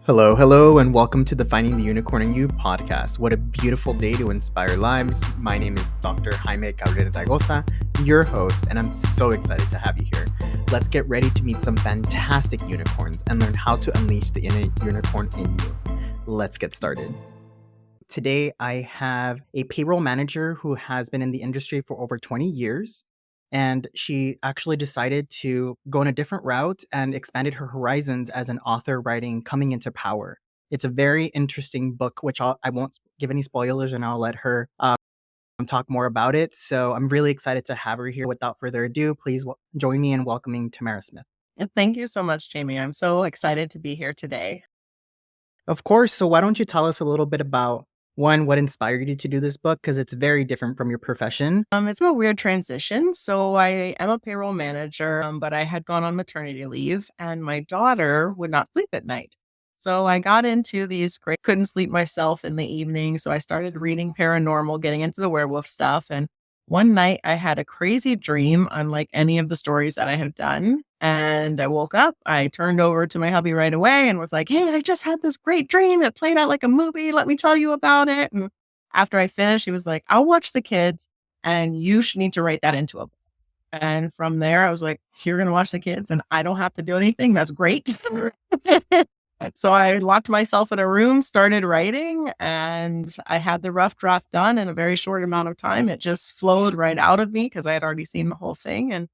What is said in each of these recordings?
Hello, hello, and welcome to the Finding the Unicorn in You podcast. What a beautiful day to inspire lives. My name is Dr. Jaime G, your host, and I'm so excited to have you here. Let's get ready to meet some fantastic unicorns and learn how to unleash the inner unicorn in you. Let's get started. Today, I have a payroll manager who has been in the industry for over 20 years. And she actually decided to go in a different route and expanded her horizons as an author writing Coming into Power. It's a very interesting book, which I won't give any spoilers and I'll let her talk more about it. So I'm really excited to have her here. Without further ado, please join me in welcoming Tamara Smith. Thank you so much, Jamie. I'm so excited to be here today. Of course. So why don't you tell us a little bit about what inspired you to do this book? Because it's very different from your profession. It's a weird transition. So I am a payroll manager, but I had gone on maternity leave and my daughter would not sleep at night. So I got into couldn't sleep myself in the evening. So I started reading paranormal, getting into the werewolf stuff. And one night I had a crazy dream, unlike any of the stories that I had done. And I woke up, I turned over to my hubby right away and was like, "Hey, I just had this great dream. It played out like a movie. Let me tell you about it." And after I finished, he was like, "I'll watch the kids and you should need to write that into a book." And from there, I was like, "You're going to watch the kids and I don't have to do anything. That's great." So I locked myself in a room, started writing, and I had the rough draft done in a very short amount of time. It just flowed right out of me because I had already seen the whole thing, and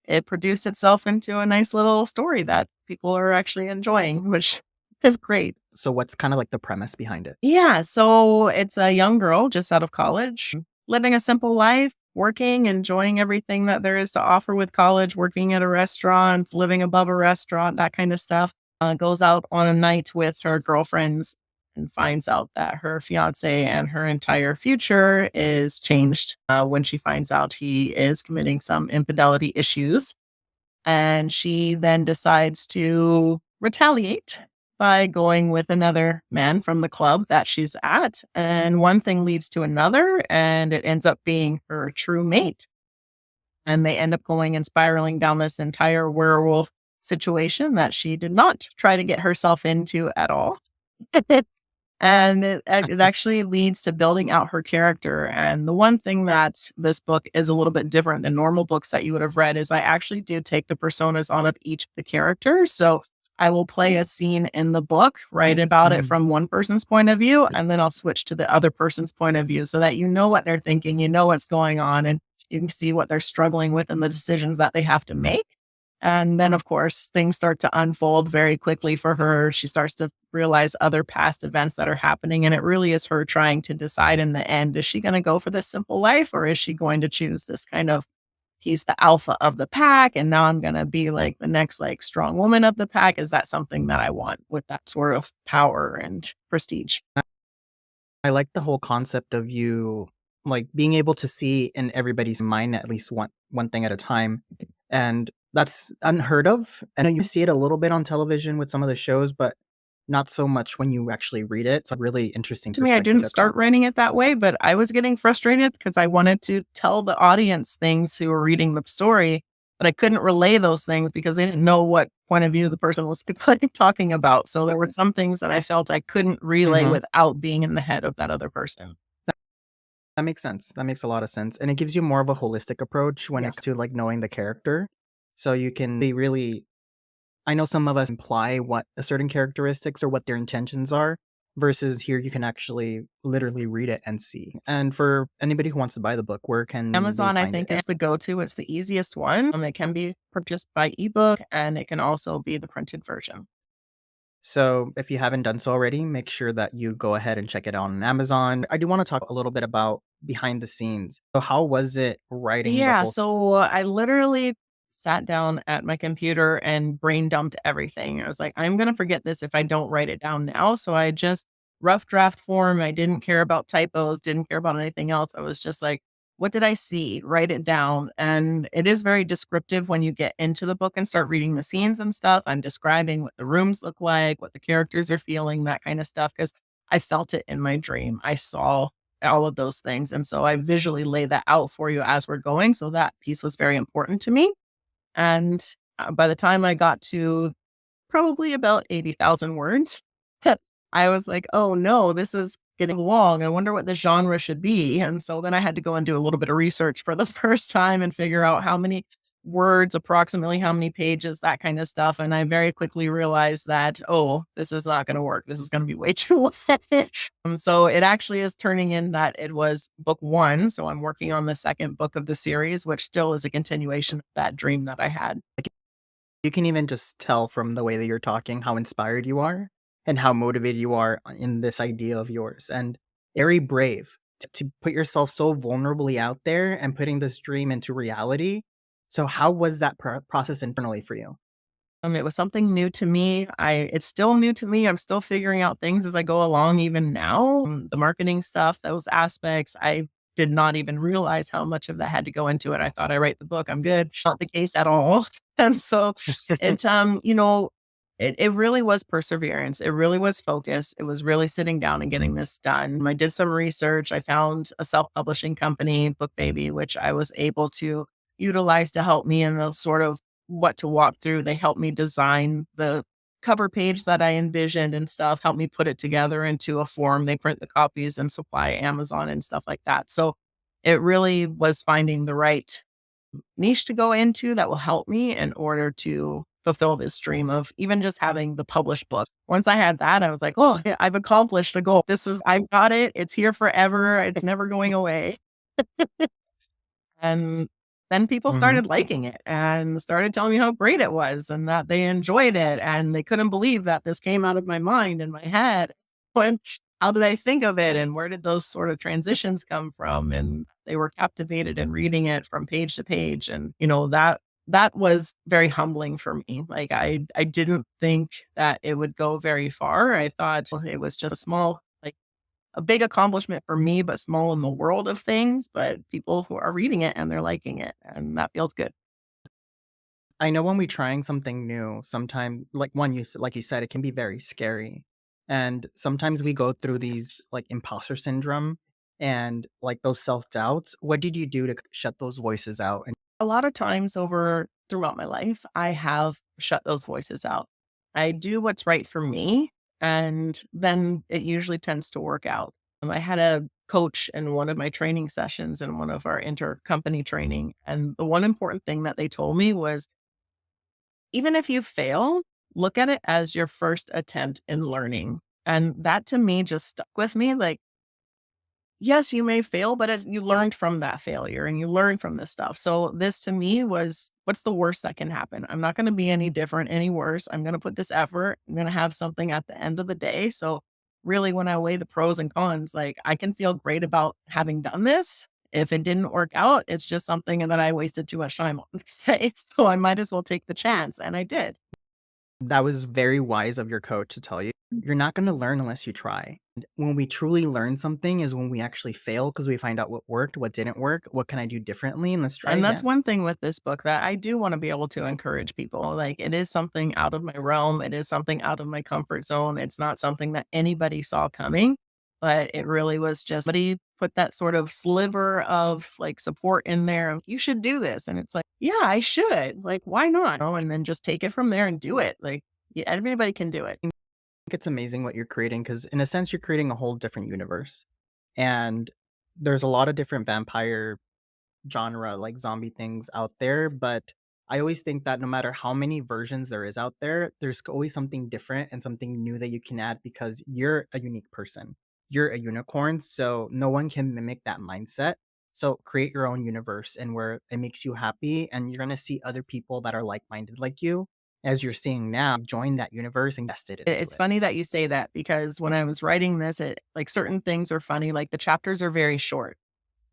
it produced itself into a nice little story that people are actually enjoying, which is great. So what's kind of like the premise behind it? Yeah, so it's a young girl just out of college, living a simple life, working, enjoying everything that there is to offer with college, working at a restaurant, living above a restaurant, that kind of stuff. Goes out on a night with her girlfriends and finds out that her fiance and her entire future is changed when she finds out he is committing some infidelity issues. And she then decides to retaliate by going with another man from the club that she's at. And one thing leads to another, and it ends up being her true mate. And they end up going and spiraling down this entire werewolf situation that she did not try to get herself into at all. And it actually leads to building out her character. And the one thing that this book is a little bit different than normal books that you would have read is I actually do take the personas on of each of the characters. So I will play a scene in the book, write about it from one person's point of view, and then I'll switch to the other person's point of view so that you know what they're thinking, you know what's going on, and you can see what they're struggling with and the decisions that they have to make. And then, of course, things start to unfold very quickly for her. She starts to realize other past events that are happening. And it really is her trying to decide in the end, is she going to go for this simple life or is she going to choose this kind of, he's the alpha of the pack and now I'm going to be like the next like strong woman of the pack? Is that something that I want with that sort of power and prestige? I like the whole concept of you like being able to see in everybody's mind at least one thing at a time. And that's unheard of. I know you see it a little bit on television with some of the shows, but not so much when you actually read it. It's a really interesting To me, I didn't start writing it that way, but I was getting frustrated because I wanted to tell the audience things who were reading the story, but I couldn't relay those things because they didn't know what point of view the person was talking about. So there were some things that I felt I couldn't relay without being in the head of that other person. That makes sense. That makes a lot of sense. And it gives you more of a holistic approach when it's to like knowing the character. So you can be really, I know some of us imply what a certain characteristics or what their intentions are, versus here you can actually literally read it and see. And for anybody who wants to buy the book, where can Amazon, I think, is the go-to. It's the easiest one. It can be purchased by ebook and it can also be the printed version. So if you haven't done so already, make sure that you go ahead and check it out on Amazon. I do want to talk a little bit about behind the scenes. So how was it writing? So I literally sat down at my computer and brain dumped everything. I was like, I'm going to forget this if I don't write it down now. So I just rough draft form. I didn't care about typos, didn't care about anything else. I was just like, what did I see? Write it down. And it is very descriptive when you get into the book and start reading the scenes and stuff. I'm describing what the rooms look like, what the characters are feeling, that kind of stuff, because I felt it in my dream. I saw all of those things. And so I visually lay that out for you as we're going. So that piece was very important to me. And by the time I got to probably about 80,000 words, I was like, oh no, this is getting long. I wonder what the genre should be. And so then I had to go and do a little bit of research for the first time and figure out how many words, approximately how many pages, that kind of stuff. And I very quickly realized that, oh, this is not going to work. This is going to be way too long. So it actually is turning in that it was book one. So I'm working on the second book of the series, which still is a continuation of that dream that I had. You can even just tell from the way that you're talking how inspired you are and how motivated you are in this idea of yours. And very brave to put yourself so vulnerably out there and putting this dream into reality. So, how was that process internally for you? It was something new to me. It's still new to me. I'm still figuring out things as I go along, even now. The marketing stuff, those aspects, I did not even realize how much of that had to go into it. I thought I write the book, I'm good. Not the case at all. And so it's it really was perseverance. It really was focus. It was really sitting down and getting this done. I did some research. I found a self-publishing company, Book Baby, which I was able to utilize to help me in those sort of what to walk through. They helped me design the cover page that I envisioned and stuff, help me put it together into a form. They print the copies and supply Amazon and stuff like that. So it really was finding the right niche to go into that will help me in order to fulfill this dream of even just having the published book. Once I had that, I was like, oh, yeah, I've accomplished the goal. I've got it. It's here forever. It's never going away. And then people Hmm. started liking it and started telling me how great it was and that they enjoyed it. And they couldn't believe that this came out of my mind and my head. When, how did I think of it? And where did those sort of transitions come from? And they were captivated in reading it from page to page. And, that was very humbling for me. Like I didn't think that it would go very far. I thought it was just a small, like, a big accomplishment for me, but small in the world of things, but people who are reading it and they're liking it, and that feels good. I know when we're trying something new, sometimes, like like you said, it can be very scary, and sometimes we go through these like imposter syndrome and like those self doubts. What did you do to shut those voices out? And A lot of times over throughout my life, I have shut those voices out. I do what's right for me, and then it usually tends to work out. I had a coach in one of my training sessions in one of our intercompany training, and the one important thing that they told me was, even if you fail, look at it as your first attempt in learning. And that to me just stuck with me. Like, yes, you may fail, but you learned from that failure and you learned from this stuff. So this to me was, what's the worst that can happen? I'm not going to be any different, any worse. I'm going to put this effort. I'm going to have something at the end of the day. So really, when I weigh the pros and cons, like, I can feel great about having done this. If it didn't work out, it's just something that I wasted too much time on. So I might as well take the chance. And I did. that was very wise of your coach to tell you. You're not going to learn unless you try. And when we truly learn something is when we actually fail because we find out what worked, what didn't work, what can I do differently, and let's try And that's again. one thing with this book that I do want to be able to encourage people. Like, it is something out of my realm. It is something out of my comfort zone. It's not something that anybody saw coming, but it really was just somebody put that sort of sliver of like support in there. You should do this. And it's like, yeah, I should. Like, why not? And then just take it from there and do it. Like, yeah, everybody can do it. Think it's amazing what you're creating because in a sense you're creating a whole different universe. And there's a lot of different vampire genre like zombie things out there, but I always think that no matter how many versions there is out there, there's always something different and something new that you can add because you're a unique person. You're a unicorn, so no one can mimic that mindset. So create your own universe and where it makes you happy and you're going to see other people that are like-minded like you as you're seeing now join that universe and invested into It's it. funny that you say that because when I was writing this, like, certain things are funny. Like, the chapters are very short,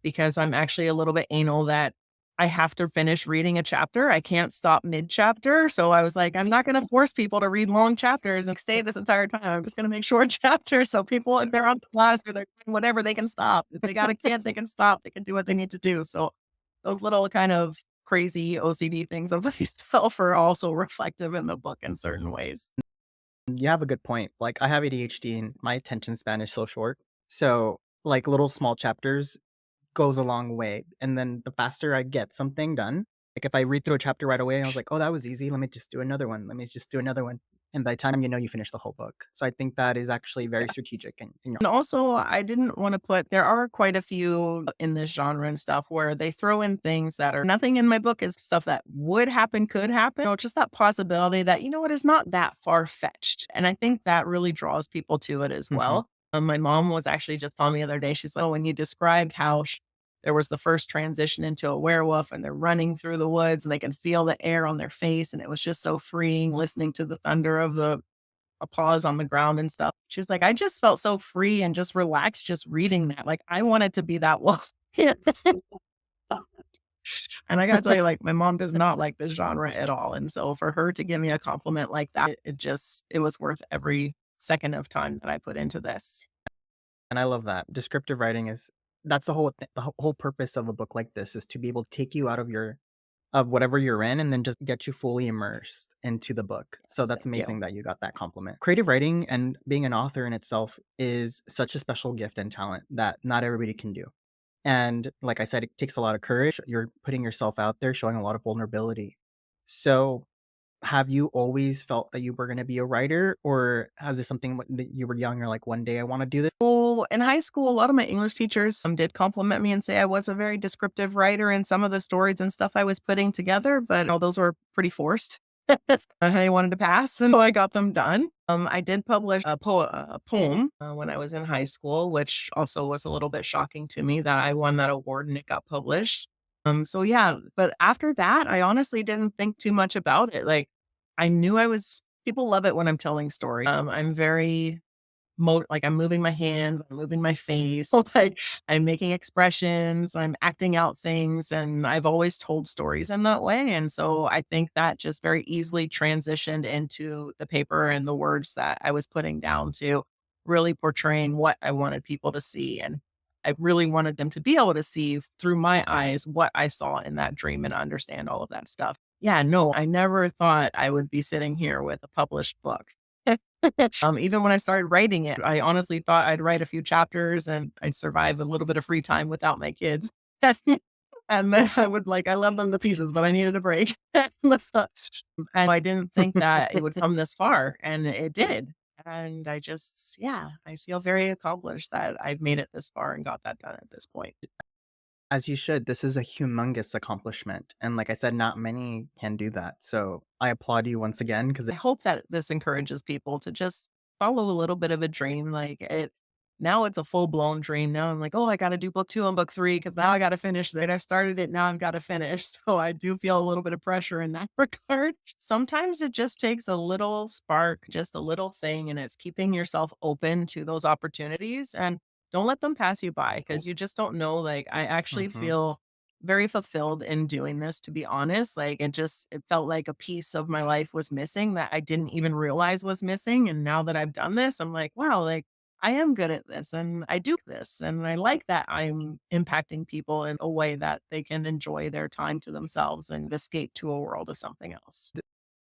because I'm actually a little bit anal that I have to finish reading a chapter. I can't stop mid chapter. So I was like, I'm not going to force people to read long chapters and stay this entire time. I'm just going to make short chapters. So people, if they're on class or they're doing whatever, they can stop. If they got a kid, they can stop. They can do what they need to do. So those little kind of crazy OCD things of myself are also reflective in the book in certain ways. You have a good point. Like I have ADHD and my attention span is so short. So like little small chapters goes a long way. And then the faster I get something done, like if I read through a chapter right away, I was like, oh, that was easy. Let me just do another one. Let me just do another one. And by the time you know, you finish the whole book. So I think that is actually very strategic in your. And also, I didn't want to put, there are quite a few in this genre and stuff where they throw in things that are nothing in my book is stuff that would happen, could happen, just that possibility that, you know what, is not that far fetched. And I think that really draws people to it as Mhm. well. My mom was actually just telling me the other day, she's like, oh, when you described how there was the first transition into a werewolf and they're running through the woods and they can feel the air on their face. And it was just so freeing listening to the thunder of the paws on the ground and stuff. She was like, "I just felt so free and just relaxed just reading that. Like, I wanted to be that wolf." And I gotta tell you, like, my mom does not like this genre at all. And so for her to give me a compliment like that, it was worth every second of time that I put into this. And I love that. Descriptive writing is that's the whole purpose of a book like this is to be able to take you out of your of whatever you're in and then just get you fully immersed into the book. So Yes, that's thank you. amazing that you got that compliment. Creative writing and being an author in itself is such a special gift and talent that not everybody can do. And like I said, it takes a lot of courage. You're putting yourself out there, showing a lot of vulnerability. So have you always felt that you were going to be a writer, or has this something that you were young or like one day I want to do this? Well, in high school, a lot of my English teachers did compliment me and say I was a very descriptive writer in some of the stories and stuff I was putting together, but all those were pretty forced. I wanted to pass, and so I got them done. I did publish a poem when I was in high school, which also was a little bit shocking to me that I won that award and it got published. So yeah, but after that, I honestly didn't think too much about it. Like, I knew I was. People love it when I'm telling stories. I'm very like I'm moving my hands, I'm moving my face, like I'm making expressions, I'm acting out things, and I've always told stories in that way. And so I think that just very easily transitioned into the paper and the words that I was putting down to really portraying what I wanted people to see. And I really wanted them to be able to see through my eyes what I saw in that dream and understand all of that stuff. Yeah, no, I never thought I would be sitting here with a published book. Even when I started writing it, I honestly thought I'd write a few chapters and I'd survive a little bit of free time without my kids. And then I love them to pieces, but I needed a break. And I didn't think that it would come this far, and it did. And yeah, I feel very accomplished that I've made it this far and got that done at this point. As you should. This is a humongous accomplishment. And like I said, not many can do that. So I applaud you once again because I hope that this encourages people to just follow a little bit of a dream. Now it's a full blown dream. Now I'm like, oh, I got to do book 2 and book 3 because now I got to finish that. I started it. Now I've got to finish. So I do feel a little bit of pressure in that regard. Sometimes it just takes a little spark, just a little thing, and it's keeping yourself open to those opportunities and don't let them pass you by because you just don't know. Like, I actually Mhm. feel very fulfilled in doing this, to be honest. Like, it felt like a piece of my life was missing that I didn't even realize was missing. And now that I've done this, I'm like, wow, like I am good at this and I do this. And I like that I'm impacting people in a way that they can enjoy their time to themselves and escape to a world of something else.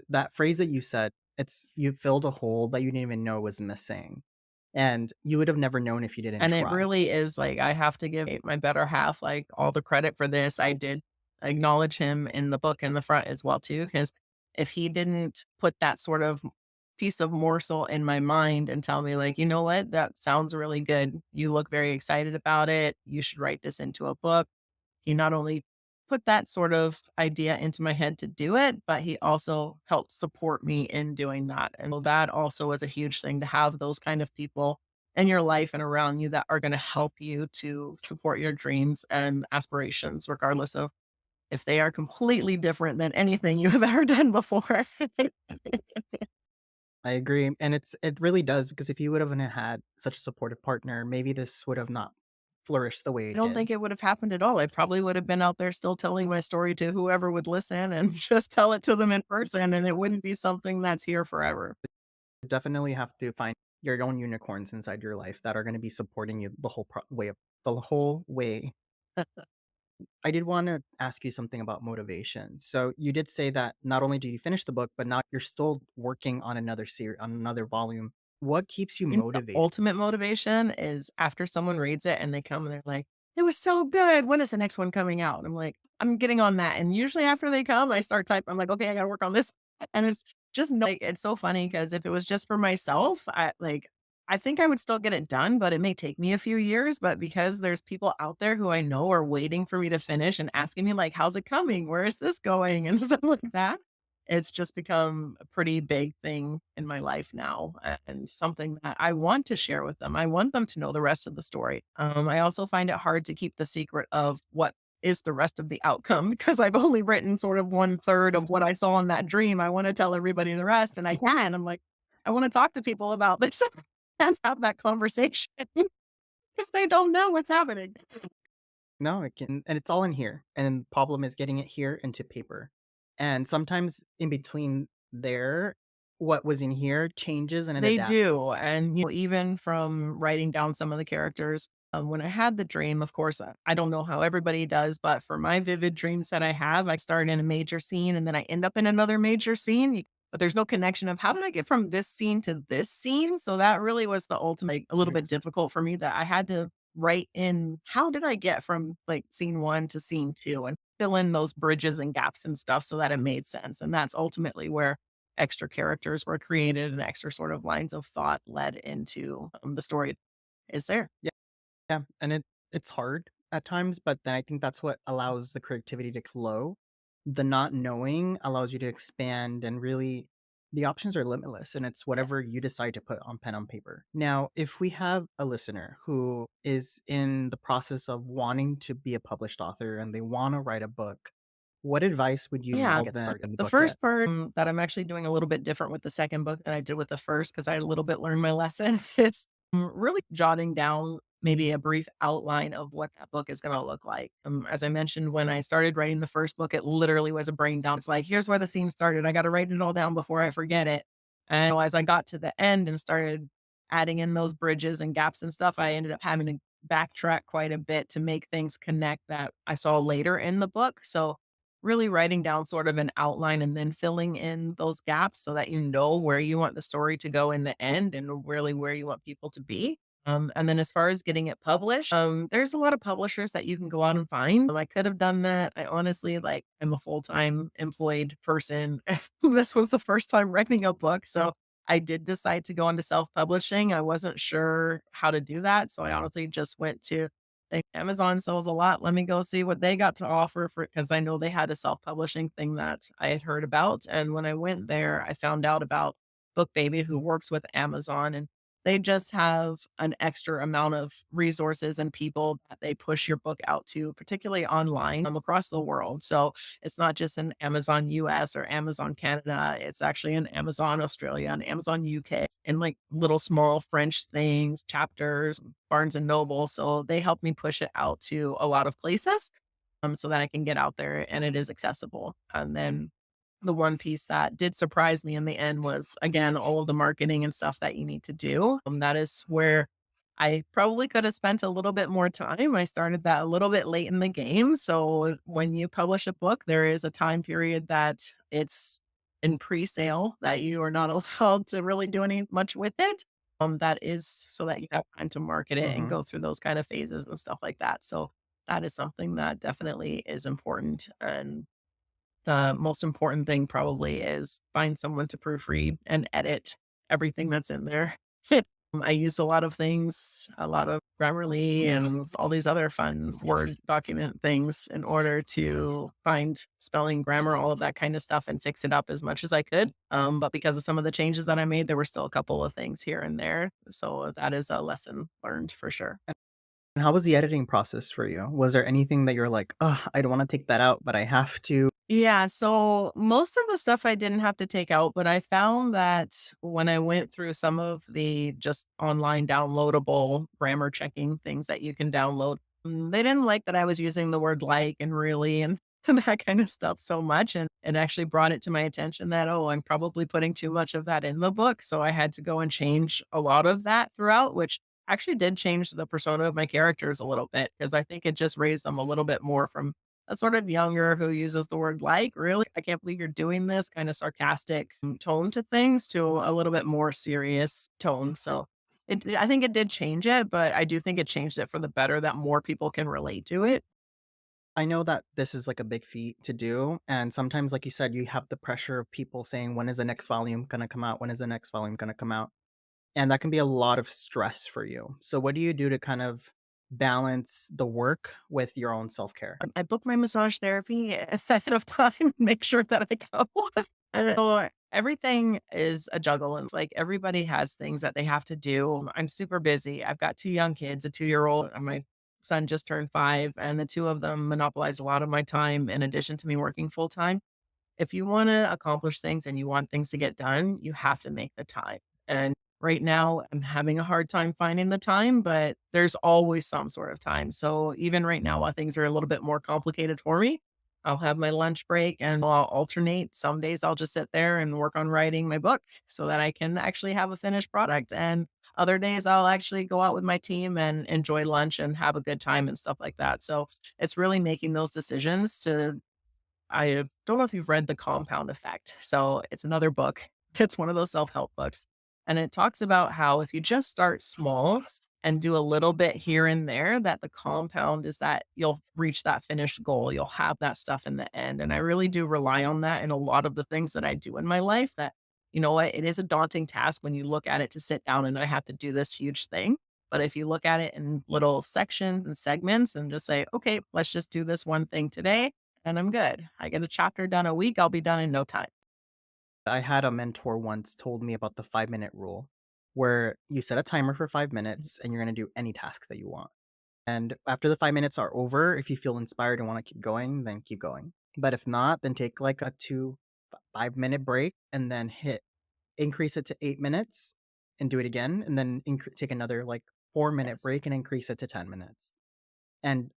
That phrase that you said, it's you filled a hole that you didn't even know was missing. And you would have never known if you didn't And it try. really is like, I have to give my better half like all the credit for this. I did acknowledge him in the book in the front as well too, because if he didn't put that sort of piece of morsel in my mind and tell me like, you know what, that sounds really good. You look very excited about it. You should write this into a book. He not only put that sort of idea into my head to do it, but he also helped support me in doing that. And so that also is a huge thing to have those kind of people in your life and around you that are going to help you to support your dreams and aspirations, regardless of if they are completely different than anything you have ever done before. I agree. And it really does because if you would have had such a supportive partner, maybe this would have not flourished the way I it don't did. think it would have happened at all. I probably would have been out there still telling my story to whoever would listen and just tell it to them in person, and it wouldn't be something that's here forever. You definitely have to find your own unicorns inside your life that are going to be supporting you the whole way. I did want to ask you something about motivation. So you did say that not only did you finish the book, but now you're still working on another series, on another volume. What keeps you I think the motivated? ultimate motivation is after someone reads it and they come and they're like, "It was so good. When is the next one coming out?" I'm like, "I'm getting on that." And usually after they come, I start typing. I'm like, "Okay, I got to work on this." And just know, like, it's so funny because if it was just for myself, I think I would still get it done, but it may take me a few years. But because there's people out there who I know are waiting for me to finish and asking me, like, how's it coming? Where is this going? And stuff like that. It's just become a pretty big thing in my life now, and something that I want to share with them. I want them to know the rest of the story. I also find it hard to keep the secret of what is the rest of the outcome because I've only written sort of one third of what I saw in that dream. I want to tell everybody the rest, and I can. I'm like, I want to talk to people about this and have that conversation because they don't know what's happening. No, it can, and it's all in here. And the problem is getting it here into paper. And sometimes in between there, what was in here changes and it They adapts. do, and, even from writing down some of the characters, when I had the dream, of course, I don't know how everybody does, but for my vivid dreams that I have, I start in a major scene and then I end up in another major scene, but there's no connection of how did I get from this scene to this scene? So that really was the ultimate a little bit difficult for me that I had to write in how did I get from, like, scene 1 to scene 2 and fill in those bridges and gaps and stuff so that it made sense, and that's ultimately where extra characters were created and extra sort of lines of thought led into, the story is there. Yeah, yeah, and it's hard at times, but then I think that's what allows the creativity to flow. The not knowing allows you to expand and really the options are limitless and it's whatever you Yes. decide to put on pen on paper. Now, if we have a listener who is in the process of wanting to be a published author and they want to write a book, what advice would you Yeah, tell get them in started. the The book yet? first part that I'm actually doing a little bit different with the second book than I did with the first because I a little bit learned my lesson. It's really jotting down maybe a brief outline of what that book is going to look like. As I mentioned, when I started writing the first book, it literally was a brain dump. It's like, here's where the scene started. I got to write it all down before I forget it. And as I got to the end and started adding in those bridges and gaps and stuff, I ended up having to backtrack quite a bit to make things connect that I saw later in the book. So really writing down sort of an outline and then filling in those gaps so that you know where you want the story to go in the end and really where you want people to be. And then as far as getting it published, there's a lot of publishers that you can go out and find. I could have done that. I honestly like I'm a full-time employed person. This was the first time writing a book. So I did decide to go into self-publishing. I wasn't sure how to do that. So I honestly just went to think Amazon sells a lot. Let me go see what they got to offer for because I know they had a self-publishing thing that I had heard about. And when I went there, I found out about BookBaby, who works with Amazon, and they just have an extra amount of resources and people that they push your book out to, particularly online across the world. So it's not just an Amazon US or Amazon Canada. It's actually an Amazon Australia and Amazon UK and like little small French things, chapters, Barnes and Noble. So they help me push it out to a lot of places so that I can get out there and it is accessible. And then the one piece that did surprise me in the end was again all of the marketing and stuff that you need to do. That is where I probably could have spent a little bit more time. I started that a little bit late in the game. So when you publish a book, there is a time period that it's in pre-sale that you are not allowed to really do any much with it. That is so that you have time to market it and Mhm. go through those kind of phases and stuff like that. So that is something that definitely is important. And the most important thing probably is find someone to proofread and edit everything that's in there. I use a lot of things, a lot of Grammarly and all these other fun Word document things in order to find spelling, grammar, all of that kind of stuff and fix it up as much as I could. But because of some of the changes that I made, there were still a couple of things here and there. So that is a lesson learned for sure. And how was the editing process for you? Was there anything that you're like, "Ugh, I don't wanna take that out, but I have to." Yeah, so most of the stuff I didn't have to take out, but I found that when I went through some of the just online downloadable grammar checking things that you can download, they didn't like that I was using the word like and really and that kind of stuff so much. And it actually brought it to my attention that, oh, I'm probably putting too much of that in the book. So I had to go and change a lot of that throughout, which actually did change the persona of my characters a little bit because I think it just raised them a little bit more from a sort of younger who uses the word like, really? I can't believe you're doing this kind of sarcastic tone to things to a little bit more serious tone. So I think it did change it, but I do think it changed it for the better that more people can relate to it. I know that this is like a big feat to do. And sometimes, like you said, you have the pressure of people saying, when is the next volume going to come out? When is the next volume going to come out? And that can be a lot of stress for you. So, what do you do to kind of balance the work with your own self care? I book my massage therapy ahead of time, make sure that I go. And so everything is a juggle and like everybody has things that they have to do. I'm super busy. I've got 2 young kids, a 2-year-old and my son just turned 5, and the 2 of them monopolize a lot of my time in addition to me working full time. If you wanna accomplish things and you want things to get done, you have to make the time. And right now, I'm having a hard time finding the time, but there's always some sort of time. So even right now, while things are a little bit more complicated for me, I'll have my lunch break and I'll alternate. Some days I'll just sit there and work on writing my book so that I can actually have a finished product. And other days I'll actually go out with my team and enjoy lunch and have a good time and stuff like that. So it's really making those decisions to I don't know if you've read The Compound Effect. So it's another book. It's one of those self-help books. And it talks about how if you just start small and do a little bit here and there, that the compound is that you'll reach that finished goal. You'll have that stuff in the end. And I really do rely on that in a lot of the things that I do in my life that, you know what, it is a daunting task when you look at it to sit down and I have to do this huge thing. But if you look at it in little sections and segments and just say, okay, let's just do this one thing today and I'm good. I get a chapter done a week, I'll be done in no time. I had a mentor once told me about the 5 minute rule, where you set a timer for 5 minutes and you're going to do any task that you want. And after the 5 minutes are over, if you feel inspired and want to keep going, then keep going. But if not, then take like a 5 minute break and then increase it to 8 minutes and do it again. And then take another like 4 minute Yes. break and increase it to 10 minutes. And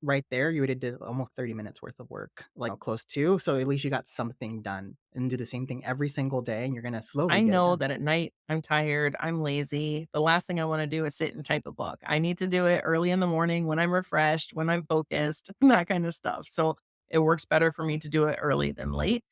right there, you would have did almost 30 minutes worth of work, like close to. So at least you got something done and do the same thing every single day. And you're going to slowly I get it know done. that at night I'm tired, I'm lazy. The last thing I want to do is sit and type a book. I need to do it early in the morning when I'm refreshed, when I'm focused, that kind of stuff. So it works better for me to do it early than late.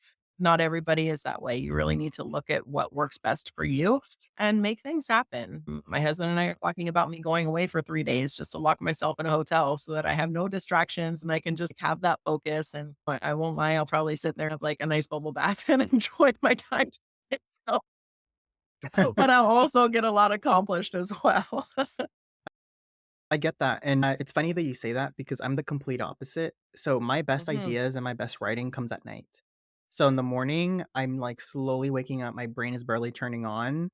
Not everybody is that way. You really need to look at what works best for you and make things happen. My husband and I are talking about me going away for 3 days just to lock myself in a hotel so that I have no distractions and I can just have that focus. And I won't lie, I'll probably sit there and have like a nice bubble bath and enjoy my time. So but I'll also get a lot accomplished as well. I get that. And it's funny that you say that because I'm the complete opposite. So my best Mhm. ideas and my best writing comes at night. So in the morning, I'm like slowly waking up. My brain is barely turning on.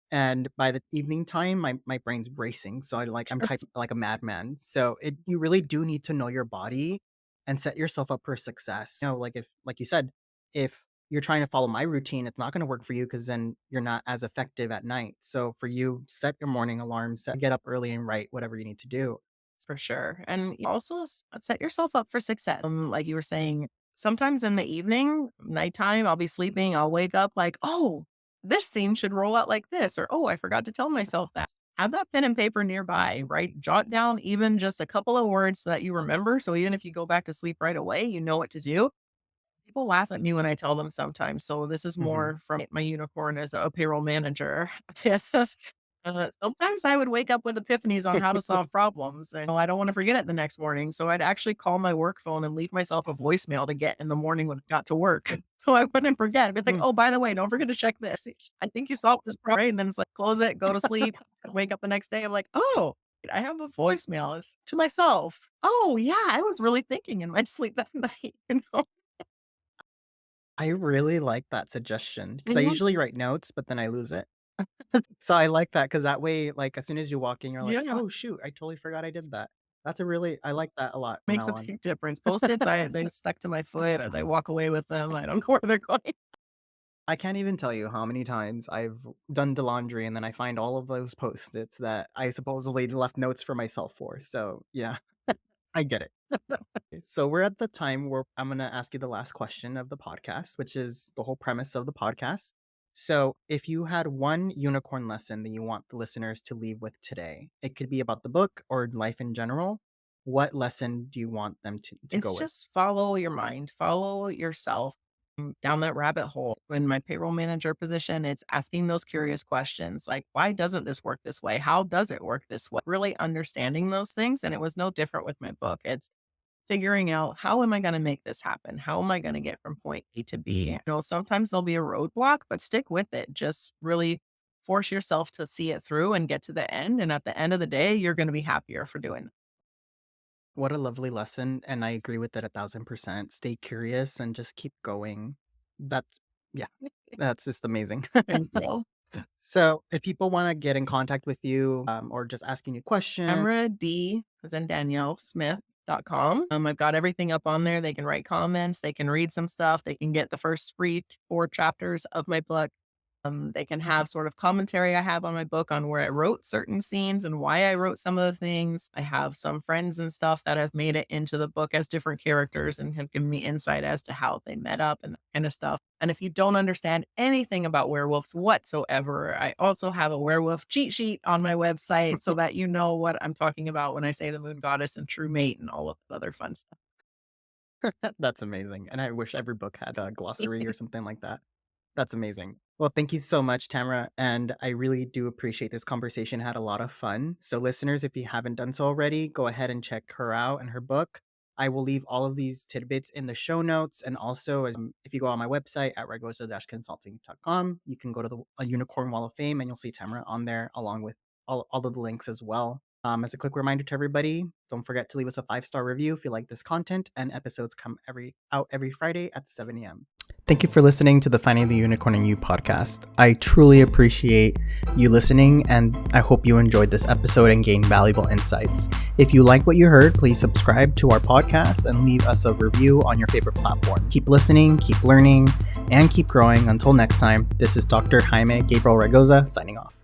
And by the evening time, my brain's racing. So I'm typing like a madman. So you really do need to know your body and set yourself up for success. Like if, like you said, if you're trying to follow my routine, it's not going to work for you because then you're not as effective at night. So for you, set your morning alarm, get up early and write whatever you need to do. For sure. And you also set yourself up for success. Like you were saying, sometimes in the evening, nighttime, I'll be sleeping, I'll wake up like, oh, this scene should roll out like this, or oh, I forgot to tell myself that. Have that pen and paper nearby, right? Jot down even just a couple of words so that you remember. So even if you go back to sleep right away, you know what to do. People laugh at me when I tell them sometimes. So this is Mhm. more from my unicorn as a payroll manager. Sometimes I would wake up with epiphanies on how to solve problems, and I don't want to forget it the next morning. So I'd actually call my work phone and leave myself a voicemail to get in the morning when I got to work, so I wouldn't forget. I'd be like, Mm. "Oh, by the way, don't forget to check this. I think you solved this problem." Right? And then it's like, close it, go to sleep, wake up the next day. I'm like, "Oh, I have a voicemail to myself. Oh yeah, I was really thinking in my sleep that night." I really like that suggestion because I Mhm. usually write notes, but then I lose it. So I like that because that way, like as soon as you walk in, you're like, Yeah. oh shoot, I totally forgot I did that. I like that a lot from Makes now a on. big difference. Post-its, they stuck to my foot, or they walk away with them. I don't know where they're going. I can't even tell you how many times I've done the laundry and then I find all of those post-its that I supposedly left notes for myself for. So yeah, I get it. So we're at the time where I'm going to ask you the last question of the podcast, which is the whole premise of the podcast. So if you had one unicorn lesson that you want the listeners to leave with today, it could be about the book or life in general. What lesson do you want them to go It's with? just follow your mind, follow yourself down that rabbit hole. In my payroll manager position, it's asking those curious questions like, why doesn't this work this way? How does it work this way? Really understanding those things. And it was no different with my book. It's figuring out, how am I going to make this happen? How am I going to get from point A to B? Sometimes there'll be a roadblock, but stick with it. Just really force yourself to see it through and get to the end. And at the end of the day, you're going to be happier for doing it. What a lovely lesson. And I agree with it 1000%. Stay curious and just keep going. That's, yeah, that's just amazing. And so, So if people want to get in contact with you or just asking you questions, Tamara D, as in Danielle Smith.com. I've got everything up on there. They can write comments. They can read some stuff. They can get the first free 4 chapters of my book. They can have sort of commentary I have on my book on where I wrote certain scenes and why I wrote some of the things. I have some friends and stuff that have made it into the book as different characters and have given me insight as to how they met up and that kind of stuff. And if you don't understand anything about werewolves whatsoever, I also have a werewolf cheat sheet on my website so that you know what I'm talking about when I say the moon goddess and true mate and all of the other fun stuff. that's amazing. And I wish every book had a glossary or something like that. That's amazing. Well, thank you so much, Tamara. And I really do appreciate this conversation. Had a lot of fun. So, listeners, if you haven't done so already, go ahead and check her out and her book. I will leave all of these tidbits in the show notes. And also, if you go on my website at Raygoza-consulting.com, you can go to the Unicorn Wall of Fame and you'll see Tamara on there along with all of the links as well. As a quick reminder to everybody, don't forget to leave us a 5-star review if you like this content. And episodes come out every Friday at 7 a.m. Thank you for listening to the Finding the Unicorn in You podcast. I truly appreciate you listening, and I hope you enjoyed this episode and gained valuable insights. If you like what you heard, please subscribe to our podcast and leave us a review on your favorite platform. Keep listening, keep learning, and keep growing. Until next time, this is Dr. Jaime Gabriel Raygoza signing off.